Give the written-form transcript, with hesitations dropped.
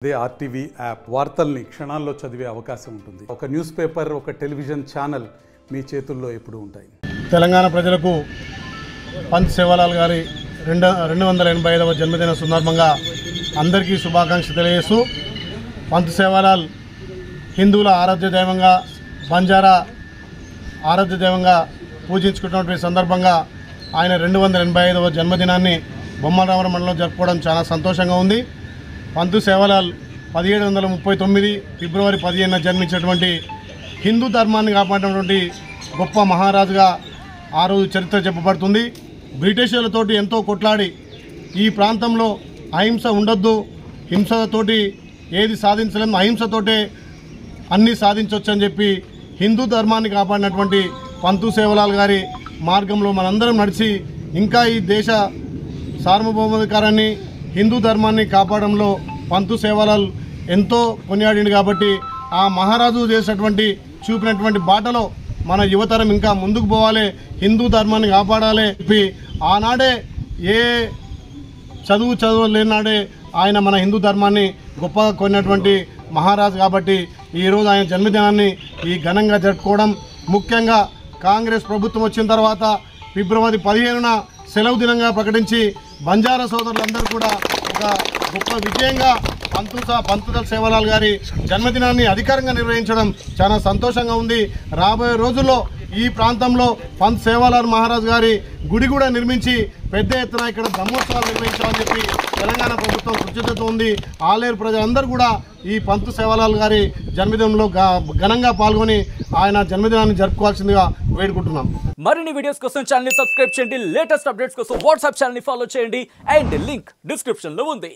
అదే RTV app వార్తల్ని క్షణాల్లో చదివే అవకాశం ఉంటుంది. ఒక న్యూస్ పేపర్, ఒక టెలివిజన్ ఛానల్ మీ చేతుల్లో ఎప్పుడూ ఉంటాయి. తెలంగాణ ప్రజలకు పంత్ సేవాలాల్ గారి 285వ జన్మదిన సందర్భంగా అందరికీ శుభాకాంక్షలు తెలియజేస్తూ, పంత్ సేవాలాల్ హిందువుల ఆరాధ్య దైవంగా, బంజారా ఆరాధ్య దైవంగా పూజించుకున్నటువంటి సందర్భంగా ఆయన 285వ జన్మదినాన్ని బొమ్మరావరం మండలంలో జరుపుకోవడం చాలా సంతోషంగా ఉంది. పంత్ సేవాలాల్ 1739 ఫిబ్రవరి 15న జన్మించినటువంటి హిందూ ధర్మాన్ని కాపాడినటువంటి గొప్ప మహారాజుగా ఆ రోజు చరిత్ర చెప్పబడుతుంది. బ్రిటిషర్లతోటి ఎంతో కొట్లాడి ఈ ప్రాంతంలో అహింస ఉండొద్దు, హింసతోటి ఏది సాధించలేము, అహింసతోటే అన్నీ సాధించవచ్చు అని చెప్పి హిందూ ధర్మాన్ని కాపాడినటువంటి పంత్ సేవాలాల్ గారి మార్గంలో మనందరం నడిచి ఇంకా ఈ దేశ సార్వభౌమాధికారాన్ని, హిందూ ధర్మాన్ని కాపాడంలో పంత్ సేవాలాల్ ఎంతో కొనియాడింది. కాబట్టి ఆ మహారాజు చేసినటువంటి చూపినటువంటి బాటలో మన యువతరం ఇంకా ముందుకు పోవాలి, హిందూ ధర్మాన్ని కాపాడాలి చెప్పి ఆనాడే ఏ చదువు లేనాడే ఆయన మన హిందూ ధర్మాన్ని గొప్పగా కొన్నటువంటి మహారాజు. కాబట్టి ఈరోజు ఆయన జన్మదినాన్ని ఈ ఘనంగా జరుపుకోవడం, ముఖ్యంగా కాంగ్రెస్ ప్రభుత్వం వచ్చిన తర్వాత ఫిబ్రవరి 15న సెలవు దినంగా ప్రకటించి బంజారా సోదరులందరూ కూడా ఒక గొప్ప విజయంగా పంత్ సేవాలాల్ గారి జన్మదినాన్ని అధికారంగా నిర్వహించడం చాలా సంతోషంగా ఉంది. రాబోయే రోజుల్లో ఈ ప్రాంతంలో పంత్ సేవాలాల్ మహారాజ్ గారి గుడి కూడా నిర్మించి పెద్ద ఎత్తున ఇక్కడ బ్రహ్మోత్సవాలు నిర్వహించాలని చెప్పి తెలంగాణ ప్రభుత్వం కృతజ్ఞత ఉంది. ఆలేరు ప్రజలందరూ కూడా ఈ పంత్ సేవాలాల్ గారి జన్మదినంలో ఘనంగా పాల్గొని ఆయన జన్మదినాన్ని జరుపుకోవాల్సిందిగా వేడుకుంటున్నాం. మరిన్ని వీడియోస్ కోసం ఛానల్ ని సబ్స్క్రైబ్ చేయండి. లేటెస్ట్ అప్డేట్స్ కోసం వాట్సాప్ ఛానల్ ని ఫాలో చేయండి. అండ్ లింక్ డిస్క్రిప్షన్ లో ఉంది.